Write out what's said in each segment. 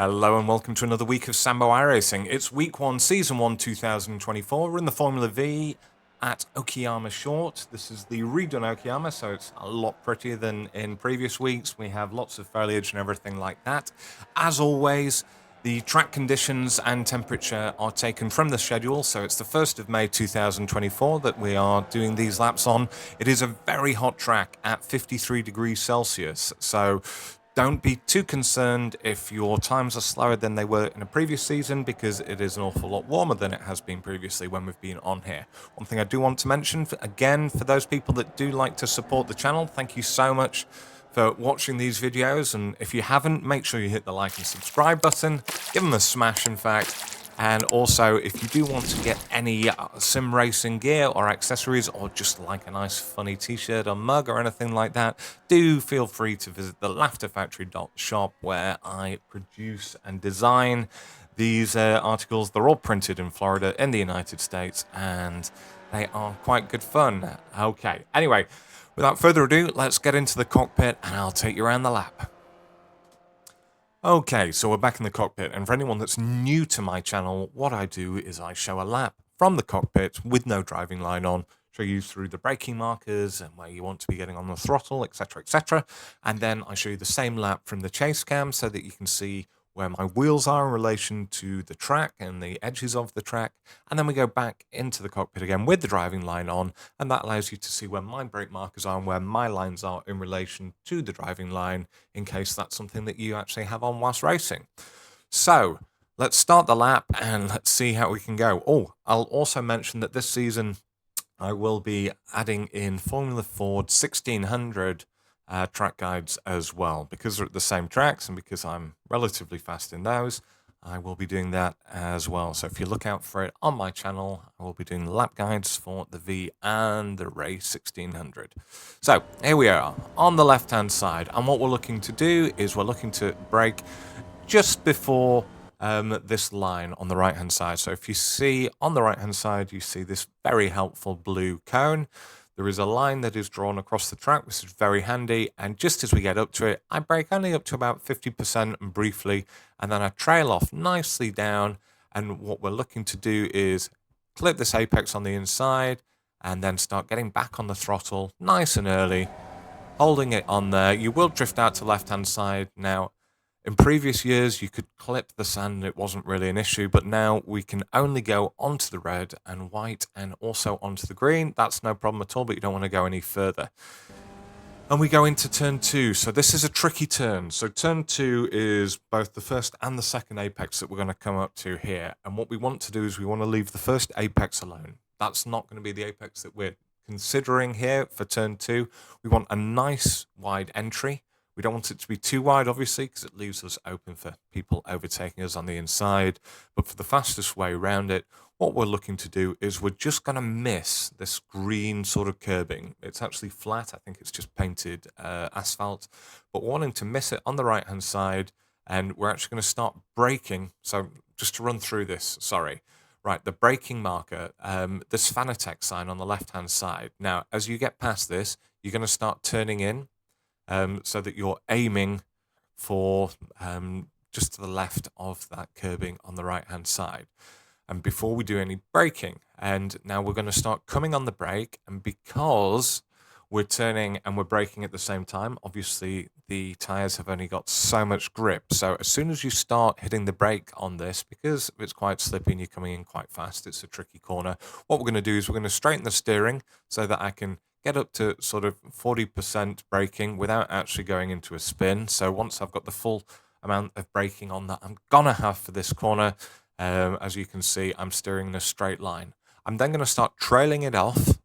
Hello and welcome to another week of Sambo iRacing. It's week 1, season 1, 2024. We're in the Formula Vee at Okayama Short. This is the redone Okayama, so it's a lot prettier than in previous weeks. We have lots of foliage and everything like that. As always, the track conditions and temperature are taken from the schedule, so it's the 1st of May 2024 that we are doing these laps on. It is a very hot track at 53 degrees Celsius, so don't be too concerned if your times are slower than they were in a previous season, because it is an awful lot warmer than it has been previously when we've been on here. One thing I do want to mention, again, for those people that do like to support the channel, thank you so much for watching these videos, and if you haven't, make sure you hit the like and subscribe button, give them a smash in fact. And also, if you do want to get any sim racing gear or accessories, or just like a nice funny t-shirt or mug or anything like that, do feel free to visit the laughterfactory.shop, where I produce and design these articles. They're all printed in Florida in the United States, and they are quite good fun. Okay, anyway, without further ado, let's get into the cockpit and I'll take you around the lap. Okay, so we're back in the cockpit, and for anyone that's new to my channel, what I do is I show a lap from the cockpit with no driving line on, show you through the braking markers and where you want to be getting on the throttle, etc., and then I show you the same lap from the chase cam so that you can see where my wheels are in relation to the track and the edges of the track, and then we go back into the cockpit again with the driving line on, and that allows you to see where my brake markers are and where my lines are in relation to the driving line, in case that's something that you actually have on whilst racing. So let's start the lap and let's see how we can go. Oh, I'll also mention that this season I will be adding in Formula Ford 1600 track guides as well, because they're at the same tracks and because I'm relatively fast in those. I will be doing that as well, so if you look out for it on my channel, I will be doing lap guides for the V and the Race 1600. So here we are on the left hand side, and what we're looking to do is we're looking to brake just before this line on the right hand side. So if you see on the right hand side, you see this very helpful blue cone. There is a line that is drawn across the track, which is very handy, and just as we get up to it, I brake only up to about 50% and briefly, and then I trail off nicely down, and what we're looking to do is clip this apex on the inside, and then start getting back on the throttle nice and early, holding it on there. You will drift out to left-hand side. Now, in previous years, you could clip the sand, it wasn't really an issue, but now we can only go onto the red and white and also onto the green. That's no problem at all, but you don't want to go any further. And we go into turn 2. So this is a tricky turn. So turn 2 is both the first and the second apex that we're going to come up to here. And what we want to do is we want to leave the first apex alone. That's not going to be the apex that we're considering here for turn 2. We want a nice wide entry. We don't want it to be too wide, obviously, because it leaves us open for people overtaking us on the inside. But for the fastest way around it, what we're looking to do is we're just going to miss this green sort of curbing. It's actually flat. I think it's just painted asphalt. But we're wanting to miss it on the right-hand side, and we're actually going to start braking. So just to run through this, sorry. Right, the braking marker, this Fanatec sign on the left-hand side. Now, as you get past this, you're going to start turning in. So that you're aiming for just to the left of that curbing on the right-hand side. And before we do any braking, and now we're going to start coming on the brake, and because we're turning and we're braking at the same time, obviously the tires have only got so much grip. So as soon as you start hitting the brake on this, because it's quite slippy and you're coming in quite fast, it's a tricky corner, what we're going to do is we're going to straighten the steering so that I can get up to sort of 40% braking without actually going into a spin. So once I've got the full amount of braking on that I'm gonna have for this corner, as you can see, I'm steering in a straight line. I'm then going to start trailing it off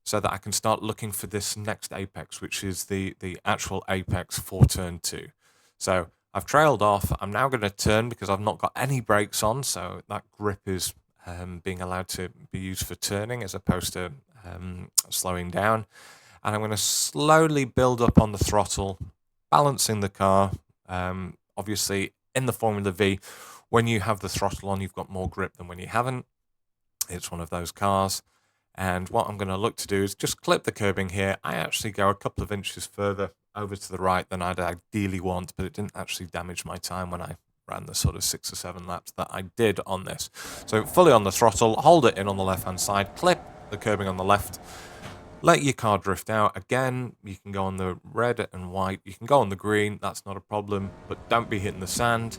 so that I can start looking for this next apex, which is the actual apex for turn 2. So I've trailed off. I'm now going to turn because I've not got any brakes on, so that grip is being allowed to be used for turning as opposed to slowing down. And I'm going to slowly build up on the throttle, balancing the car. Obviously, in the Formula V, when you have the throttle on, you've got more grip than when you haven't. It's one of those cars. And what I'm going to look to do is just clip the curbing here. I actually go a couple of inches further over to the right than I'd ideally want, but it didn't actually damage my time when I ran the sort of 6 or 7 laps that I did on this. So fully on the throttle, hold it in on the left-hand side, clip the curbing on the left, let your car drift out. Again, you can go on the red and white, you can go on the green, that's not a problem, but don't be hitting the sand.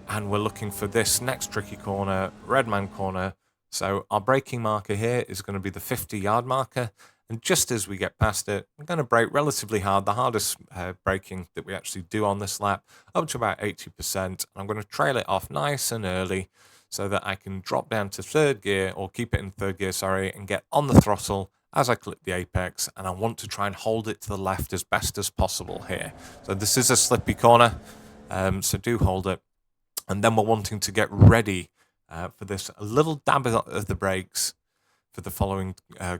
And we're looking for this next tricky corner, red man corner. So our braking marker here is going to be the 50-yard marker. And just as we get past it, I'm going to brake relatively hard, the hardest braking that we actually do on this lap, up to about 80%. And I'm going to trail it off nice and early so that I can drop down to third gear, or keep it in third gear, sorry, and get on the throttle as I clip the apex. And I want to try and hold it to the left as best as possible here. So this is a slippy corner, so do hold it. And then we're wanting to get ready for this a little dab of the brakes for the following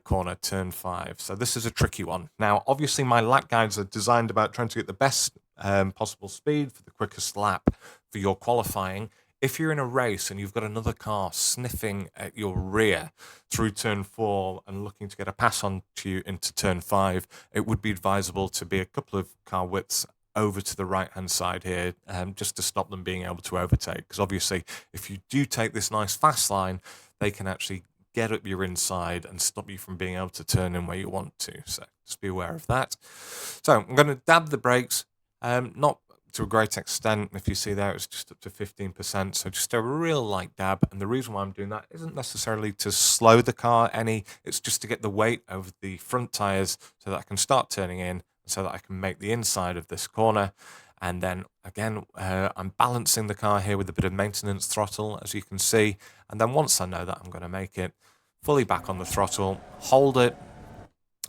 corner, turn 5. So this is a tricky one. Now, obviously, my lap guides are designed about trying to get the best possible speed for the quickest lap for your qualifying. If you're in a race and you've got another car sniffing at your rear through turn 4 and looking to get a pass on to you into turn 5, it would be advisable to be a couple of car widths over to the right-hand side here, just to stop them being able to overtake. Because obviously, if you do take this nice fast line, they can actually get up your inside and stop you from being able to turn in where you want to. So just be aware of that. So I'm going to dab the brakes, not to a great extent. If you see there, it's just up to 15%. So just a real light dab. And the reason why I'm doing that isn't necessarily to slow the car any. It's just to get the weight over the front tires so that I can start turning in, so that I can make the inside of this corner. And then again, I'm balancing the car here with a bit of maintenance throttle, as you can see. And then once I know that I'm going to make it, fully back on the throttle, hold it.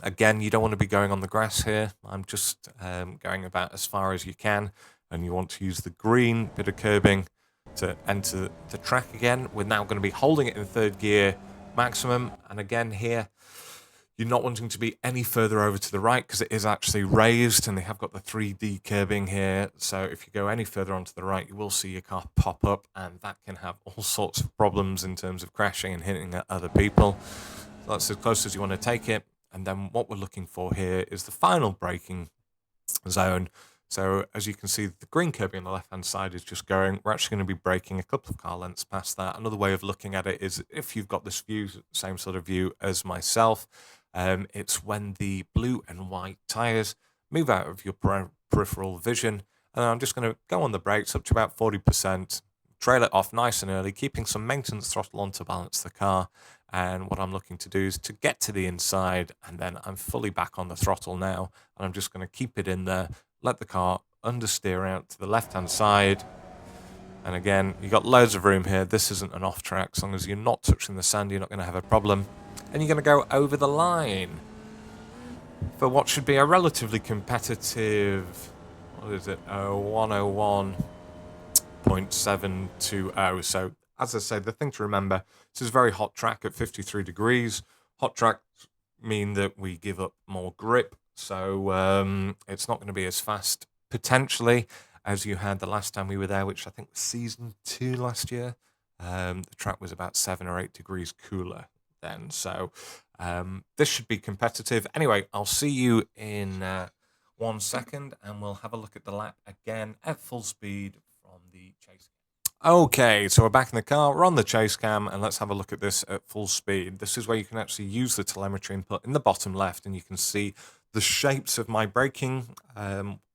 Again, you don't want to be going on the grass here. I'm just going about as far as you can. And you want to use the green bit of curbing to enter the track again. We're now going to be holding it in third gear maximum. And again here, you're not wanting to be any further over to the right because it is actually raised and they have got the 3D curbing here. So if you go any further onto the right, you will see your car pop up, and that can have all sorts of problems in terms of crashing and hitting at other people. So that's as close as you want to take it. And then what we're looking for here is the final braking zone. So as you can see, the green curbing on the left-hand side is just going. We're actually going to be braking a couple of car lengths past that. Another way of looking at it is if you've got this view, same sort of view as myself, it's when the blue and white tyres move out of your peripheral vision. And I'm just going to go on the brakes up to about 40%, trail it off nice and early, keeping some maintenance throttle on to balance the car. And what I'm looking to do is to get to the inside, and then I'm fully back on the throttle now. And I'm just going to keep it in there, let the car understeer out to the left-hand side. And again, you've got loads of room here. This isn't an off track. As long as you're not touching the sand, you're not going to have a problem. And you're going to go over the line for what should be a relatively competitive, what is it, 101.720. So, as I say, the thing to remember, this is a very hot track at 53 degrees. Hot tracks mean that we give up more grip. So it's not going to be as fast, potentially, as you had the last time we were there, which I think was season 2 last year. The track was about 7 or 8 degrees cooler then. So this should be competitive. Anyway, I'll see you in 1 second, and we'll have a look at the lap again at full speed from the chase cam. Okay, so we're back in the car, we're on the chase cam, and let's have a look at this at full speed. This is where you can actually use the telemetry input in the bottom left, and you can see the shapes of my braking.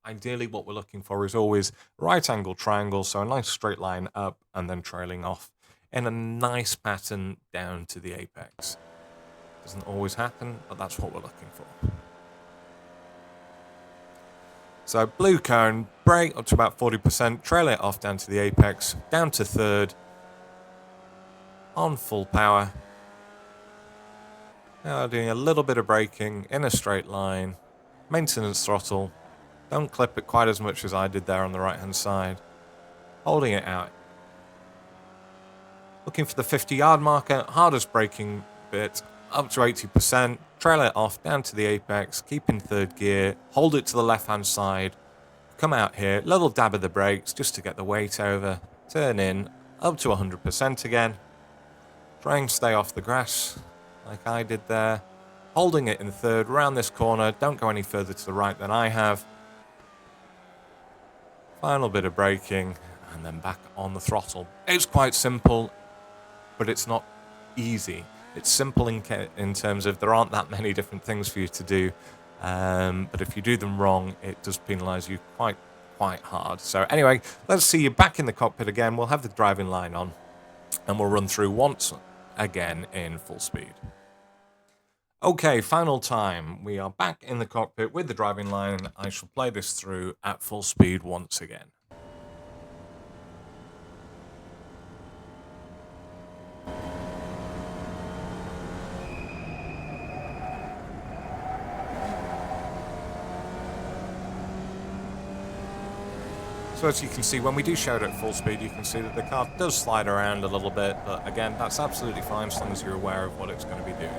Ideally, what we're looking for is always right angle triangle, so a nice straight line up and then trailing off in a nice pattern down to the apex. Doesn't always happen, but that's what we're looking for. So blue cone, brake up to about 40%, trail it off down to the apex, down to third, on full power. Now doing a little bit of braking in a straight line, maintenance throttle. Don't clip it quite as much as I did there on the right hand side. Holding it out. Looking for the 50-yard marker, hardest braking bit, up to 80%, trail it off down to the apex, keep in third gear, hold it to the left-hand side, come out here, little dab of the brakes just to get the weight over, turn in, up to 100% again, try and stay off the grass, like I did there, holding it in third, round this corner, don't go any further to the right than I have, final bit of braking, and then back on the throttle. It's quite simple, but it's not easy. It's simple in terms of there aren't that many different things for you to do, but if you do them wrong, it does penalise you quite hard. So anyway, let's see you back in the cockpit again. We'll have the driving line on, and we'll run through once again in full speed. Okay, final time. We are back in the cockpit with the driving line. I shall play this through at full speed once again. So as you can see, when we do show it at full speed, you can see that the car does slide around a little bit, but again, that's absolutely fine as long as you're aware of what it's going to be doing.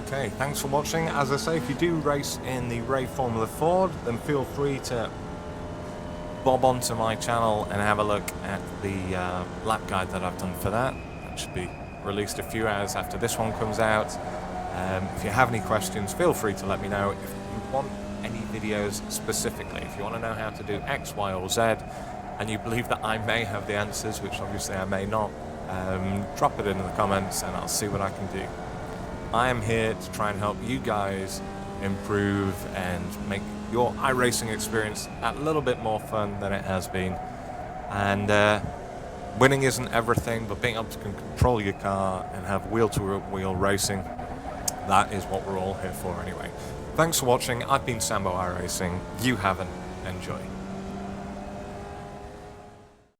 Okay, thanks for watching. As I say, if you do race in the Ray Formula Ford, then feel free to bob onto my channel and have a look at the lap guide that I've done for that. That should be released a few hours after this one comes out. If you have any questions, feel free to let me know. If you want any videos specifically, if you want to know how to do X, Y, or Z, and you believe that I may have the answers, which obviously I may not, drop it in the comments and I'll see what I can do. I am here to try and help you guys improve and make your iRacing experience a little bit more fun than it has been. And winning isn't everything, but being able to control your car and have wheel-to-wheel racing, that is what we're all here for anyway. Thanks for watching. I've been Sambo iRacing. You haven't. Enjoy.